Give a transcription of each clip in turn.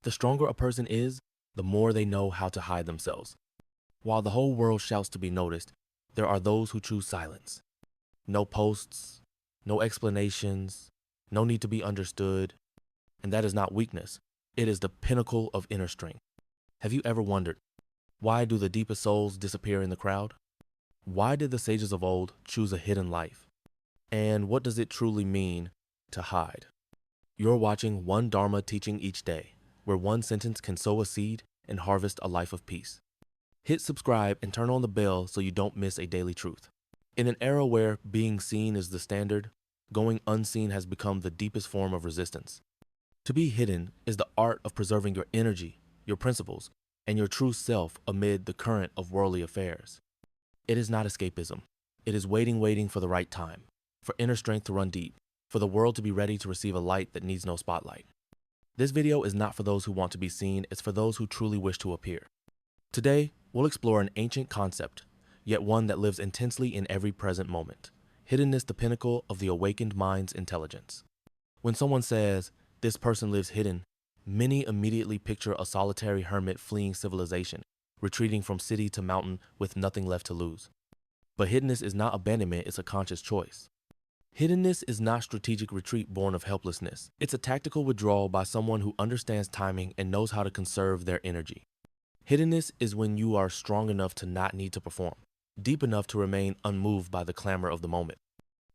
The stronger a person is, the more they know how to hide themselves. While the whole world shouts to be noticed, there are those who choose silence. No posts, no explanations, no need to be understood. And that is not weakness. It is the pinnacle of inner strength. Have you ever wondered, why do the deepest souls disappear in the crowd? Why did the sages of old choose a hidden life? And what does it truly mean to hide? You're watching one Dharma teaching each day, where one sentence can sow a seed and harvest a life of peace. Hit subscribe and turn on the bell so you don't miss a daily truth. In an era where being seen is the standard, going unseen has become the deepest form of resistance. To be hidden is the art of preserving your energy, your principles, and your true self amid the current of worldly affairs. It is not escapism. It is waiting for the right time, for inner strength to run deep, for the world to be ready to receive a light that needs no spotlight. This video is not for those who want to be seen, it's for those who truly wish to appear. Today, we'll explore an ancient concept, yet one that lives intensely in every present moment. Hiddenness, the pinnacle of the awakened mind's intelligence. When someone says, "This person lives hidden," many immediately picture a solitary hermit fleeing civilization, retreating from city to mountain with nothing left to lose. But hiddenness is not abandonment, it's a conscious choice. Hiddenness is not strategic retreat born of helplessness. It's a tactical withdrawal by someone who understands timing and knows how to conserve their energy. Hiddenness is when you are strong enough to not need to perform, deep enough to remain unmoved by the clamor of the moment.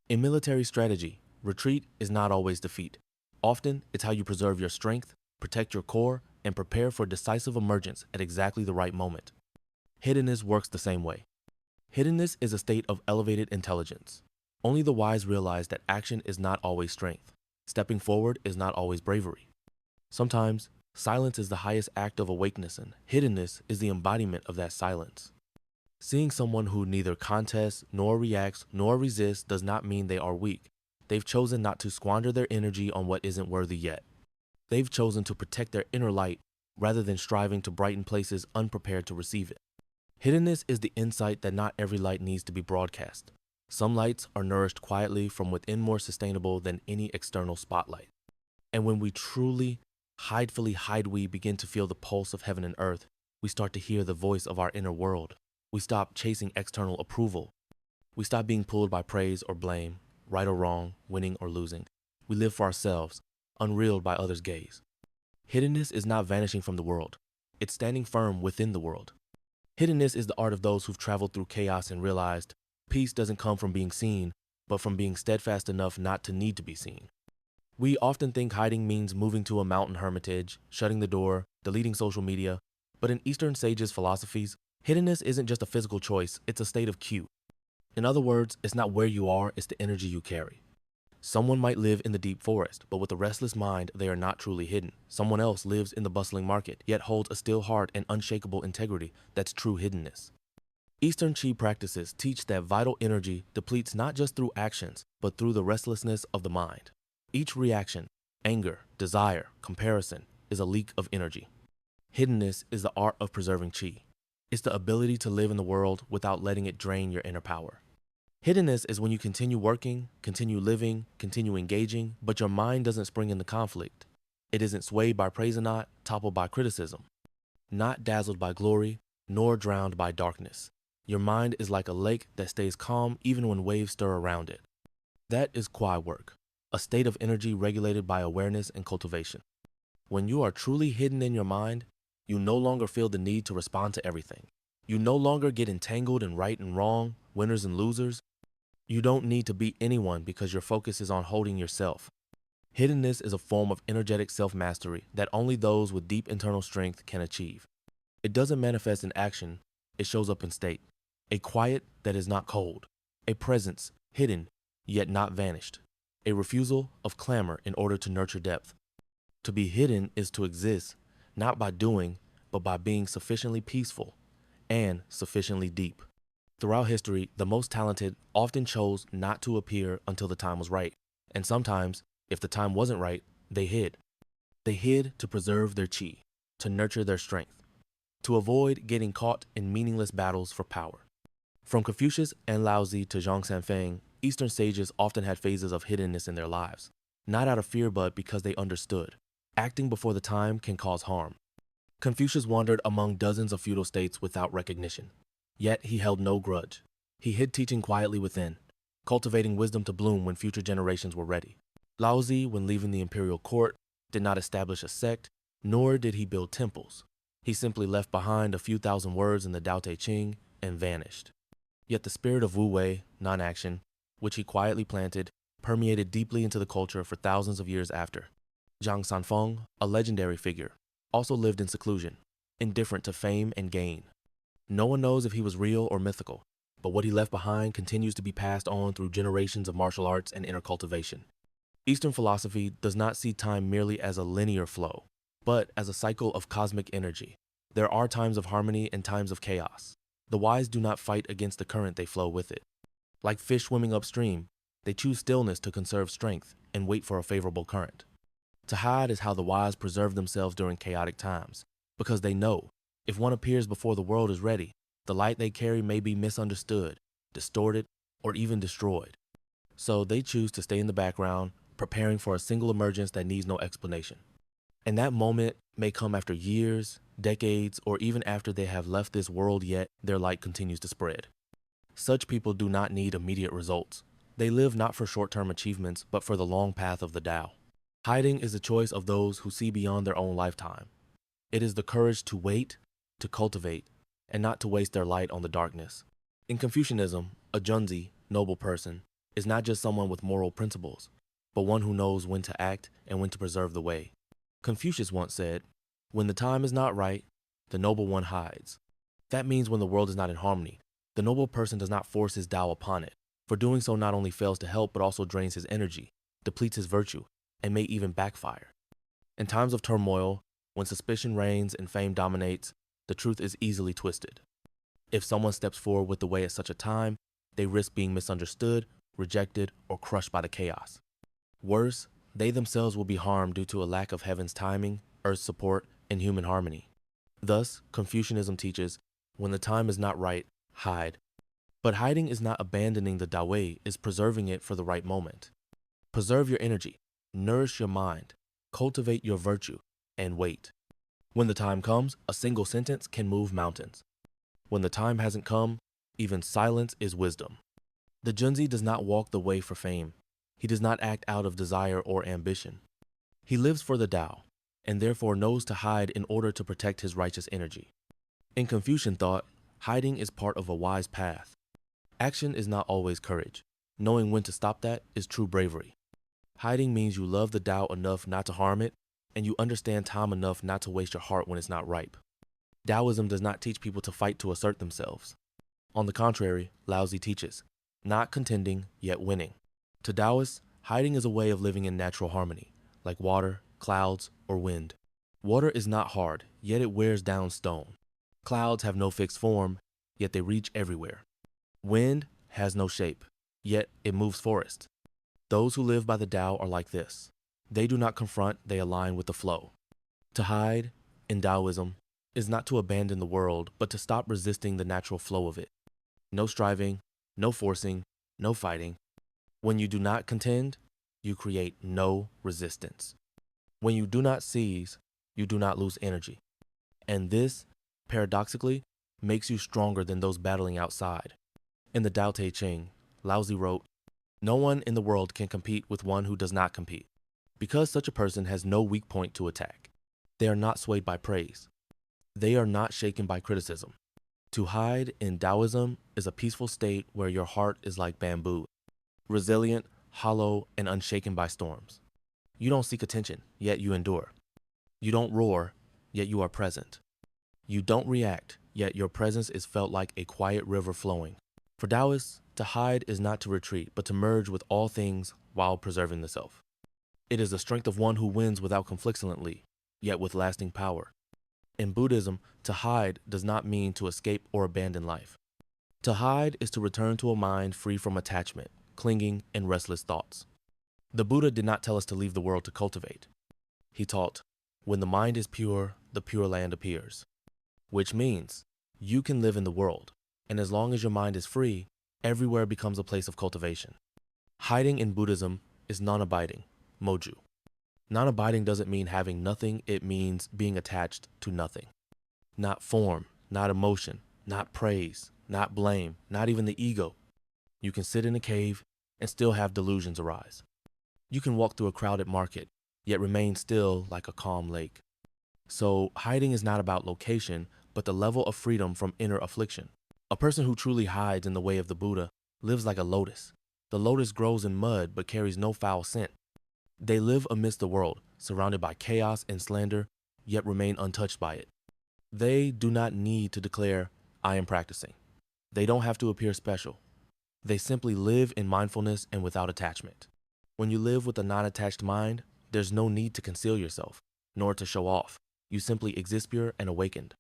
In military strategy, retreat is not always defeat. Often, it's how you preserve your strength, protect your core, and prepare for decisive emergence at exactly the right moment. Hiddenness works the same way. Hiddenness is a state of elevated intelligence. Only the wise realize that action is not always strength. Stepping forward is not always bravery. Sometimes, silence is the highest act of awakeness, and hiddenness is the embodiment of that silence. Seeing someone who neither contests, nor reacts, nor resists does not mean they are weak. They've chosen not to squander their energy on what isn't worthy yet. They've chosen to protect their inner light rather than striving to brighten places unprepared to receive it. Hiddenness is the insight that not every light needs to be broadcast. Some lights are nourished quietly from within, more sustainable than any external spotlight. And when we truly, we begin to feel the pulse of heaven and earth, we start to hear the voice of our inner world. We stop chasing external approval. We stop being pulled by praise or blame, right or wrong, winning or losing. We live for ourselves, unreeled by others' gaze. Hiddenness is not vanishing from the world. It's standing firm within the world. Hiddenness is the art of those who've traveled through chaos and realized peace doesn't come from being seen, but from being steadfast enough not to need to be seen. We often think hiding means moving to a mountain hermitage, shutting the door, deleting social media, but in Eastern sages' philosophies, hiddenness isn't just a physical choice, it's a state of Q. In other words, it's not where you are, it's the energy you carry. Someone might live in the deep forest, but with a restless mind, they are not truly hidden. Someone else lives in the bustling market, yet holds a still heart and unshakable integrity. That's true hiddenness. Eastern Qi practices teach that vital energy depletes not just through actions, but through the restlessness of the mind. Each reaction, anger, desire, comparison, is a leak of energy. Hiddenness is the art of preserving Qi. It's the ability to live in the world without letting it drain your inner power. Hiddenness is when you continue working, continue living, continue engaging, but your mind doesn't spring into conflict. It isn't swayed by praise or not, toppled by criticism, not dazzled by glory, nor drowned by darkness. Your mind is like a lake that stays calm even when waves stir around it. That is Kwai work, a state of energy regulated by awareness and cultivation. When you are truly hidden in your mind, you no longer feel the need to respond to everything. You no longer get entangled in right and wrong, winners and losers. You don't need to beat anyone because your focus is on holding yourself. Hiddenness is a form of energetic self-mastery that only those with deep internal strength can achieve. It doesn't manifest in action, it shows up in state. A quiet that is not cold. A presence hidden, yet not vanished. A refusal of clamor in order to nurture depth. To be hidden is to exist, not by doing, but by being sufficiently peaceful and sufficiently deep. Throughout history, the most talented often chose not to appear until the time was right. And sometimes, if the time wasn't right, they hid. They hid to preserve their qi, to nurture their strength, to avoid getting caught in meaningless battles for power. From Confucius and Laozi to Zhang Sanfeng, Eastern sages often had phases of hiddenness in their lives, not out of fear but because they understood. Acting before the time can cause harm. Confucius wandered among dozens of feudal states without recognition. Yet he held no grudge. He hid teaching quietly within, cultivating wisdom to bloom when future generations were ready. Laozi, when leaving the imperial court, did not establish a sect, nor did he build temples. He simply left behind a few thousand words in the I Ching and vanished. Yet the spirit of wu-wei, non-action, which he quietly planted, permeated deeply into the culture for thousands of years after. Zhang Sanfeng, a legendary figure, also lived in seclusion, indifferent to fame and gain. No one knows if he was real or mythical, but what he left behind continues to be passed on through generations of martial arts and inner cultivation. Eastern philosophy does not see time merely as a linear flow, but as a cycle of cosmic energy. There are times of harmony and times of chaos. The wise do not fight against the current, they flow with it. Like fish swimming upstream, they choose stillness to conserve strength and wait for a favorable current. To hide is how the wise preserve themselves during chaotic times, because they know, if one appears before the world is ready, the light they carry may be misunderstood, distorted, or even destroyed. So they choose to stay in the background, preparing for a single emergence that needs no explanation. And that moment may come after years, decades, or even after they have left this world, yet their light continues to spread. Such people do not need immediate results. They live not for short-term achievements, but for the long path of the Tao. Hiding is the choice of those who see beyond their own lifetime. It is the courage to wait, to cultivate, and not to waste their light on the darkness. In Confucianism, a junzi, noble person, is not just someone with moral principles, but one who knows when to act and when to preserve the way. Confucius once said, "When the time is not right, the noble one hides." That means when the world is not in harmony, the noble person does not force his Tao upon it, for doing so not only fails to help but also drains his energy, depletes his virtue, and may even backfire. In times of turmoil, when suspicion reigns and fame dominates, the truth is easily twisted. If someone steps forward with the way at such a time, they risk being misunderstood, rejected, or crushed by the chaos. Worse, they themselves will be harmed due to a lack of heaven's timing, earth's support, and human harmony. Thus, Confucianism teaches, when the time is not right, hide. But hiding is not abandoning the Dao, it's preserving it for the right moment. Preserve your energy, nourish your mind, cultivate your virtue, and wait. When the time comes, a single sentence can move mountains. When the time hasn't come, even silence is wisdom. The junzi does not walk the way for fame. He does not act out of desire or ambition. He lives for the Tao, and therefore knows to hide in order to protect his righteous energy. In Confucian thought, hiding is part of a wise path. Action is not always courage. Knowing when to stop that is true bravery. Hiding means you love the Tao enough not to harm it, and you understand time enough not to waste your heart when it's not ripe. Daoism does not teach people to fight to assert themselves. On the contrary, Laozi teaches, not contending, yet winning. To Taoists, hiding is a way of living in natural harmony, like water, clouds, or wind. Water is not hard, yet it wears down stone. Clouds have no fixed form, yet they reach everywhere. Wind has no shape, yet it moves forests. Those who live by the Tao are like this. They do not confront, they align with the flow. To hide, in Daoism, is not to abandon the world, but to stop resisting the natural flow of it. No striving, no forcing, no fighting. When you do not contend, you create no resistance. When you do not seize, you do not lose energy. And this, paradoxically, makes you stronger than those battling outside. In the Tao Te Ching, Laozi wrote, "No one in the world can compete with one who does not compete, because such a person has no weak point to attack. They are not swayed by praise. They are not shaken by criticism." To hide in Taoism is a peaceful state where your heart is like bamboo, resilient, hollow, and unshaken by storms. You don't seek attention, yet you endure. You don't roar, yet you are present. You don't react, yet your presence is felt like a quiet river flowing. For Taoists, to hide is not to retreat, but to merge with all things while preserving the self. It is the strength of one who wins without conflictantly, yet with lasting power. In Buddhism, to hide does not mean to escape or abandon life. To hide is to return to a mind free from attachment, clinging, and restless thoughts. The Buddha did not tell us to leave the world to cultivate. He taught, when the mind is pure, the Pure Land appears. Which means, you can live in the world, and as long as your mind is free, everywhere becomes a place of cultivation. Hiding in Buddhism is non-abiding, moju. Non-abiding doesn't mean having nothing, it means being attached to nothing. Not form, not emotion, not praise, not blame, not even the ego. You can sit in a cave and still have delusions arise. You can walk through a crowded market, yet remain still like a calm lake. So hiding is not about location, but the level of freedom from inner affliction. A person who truly hides in the way of the Buddha lives like a lotus. The lotus grows in mud but carries no foul scent. They live amidst the world, surrounded by chaos and slander, yet remain untouched by it. They do not need to declare, I am practicing. They don't have to appear special. They simply live in mindfulness and without attachment. When you live with a non-attached mind, there's no need to conceal yourself, nor to show off. You simply exist pure and awakened.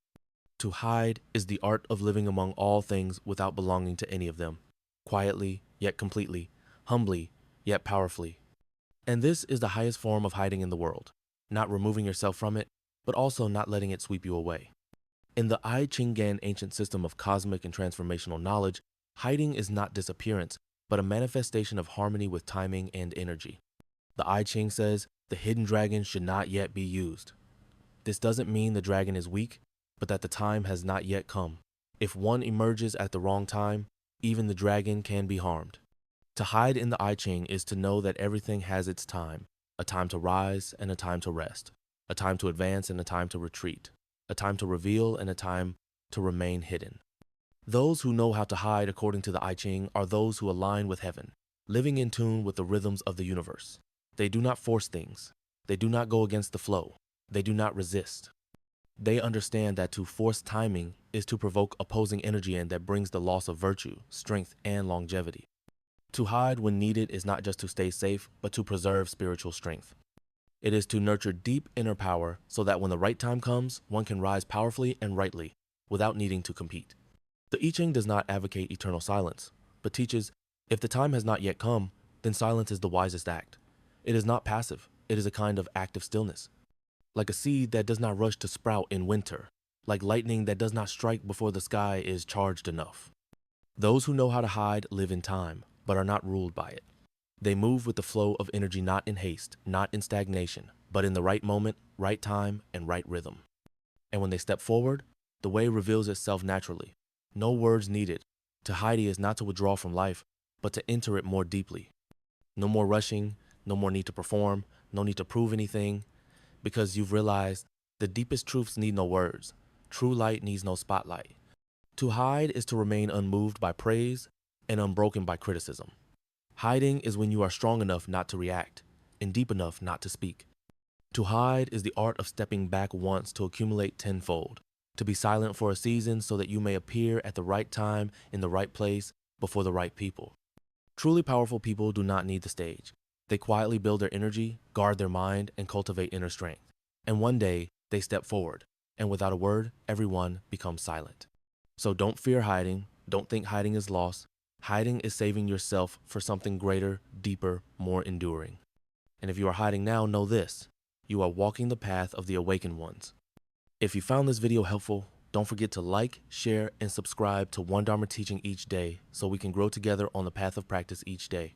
To hide is the art of living among all things without belonging to any of them, quietly yet completely, humbly yet powerfully. And this is the highest form of hiding in the world, not removing yourself from it, but also not letting it sweep you away. In the I Ching ancient system of cosmic and transformational knowledge, hiding is not disappearance, but a manifestation of harmony with timing and energy. The I Ching says the hidden dragon should not yet be used. This doesn't mean the dragon is weak, but that the time has not yet come. If one emerges at the wrong time, even the dragon can be harmed. To hide in the I Ching is to know that everything has its time, a time to rise and a time to rest, a time to advance and a time to retreat, a time to reveal and a time to remain hidden. Those who know how to hide according to the I Ching are those who align with heaven, living in tune with the rhythms of the universe. They do not force things. They do not go against the flow. They do not resist. They understand that to force timing is to provoke opposing energy and that brings the loss of virtue, strength, and longevity. To hide when needed is not just to stay safe, but to preserve spiritual strength. It is to nurture deep inner power so that when the right time comes, one can rise powerfully and rightly without needing to compete. The I Ching does not advocate eternal silence, but teaches if the time has not yet come, then silence is the wisest act. It is not passive, it is a kind of active stillness. Like a seed that does not rush to sprout in winter, like lightning that does not strike before the sky is charged enough. Those who know how to hide live in time, but are not ruled by it. They move with the flow of energy not in haste, not in stagnation, but in the right moment, right time, and right rhythm. And when they step forward, the way reveals itself naturally. No words needed. To hide is not to withdraw from life, but to enter it more deeply. No more rushing, no more need to perform, no need to prove anything, because you've realized the deepest truths need no words. True light needs no spotlight. To hide is to remain unmoved by praise and unbroken by criticism. Hiding is when you are strong enough not to react and deep enough not to speak. To hide is the art of stepping back once to accumulate tenfold, to be silent for a season so that you may appear at the right time in the right place before the right people. Truly powerful people do not need the stage. They quietly build their energy, guard their mind, and cultivate inner strength. And one day, they step forward, and without a word, everyone becomes silent. So don't fear hiding. Don't think hiding is lost. Hiding is saving yourself for something greater, deeper, more enduring. And if you are hiding now, know this: you are walking the path of the awakened ones. If you found this video helpful, don't forget to like, share, and subscribe to one Dharma teaching each day so we can grow together on the path of practice each day.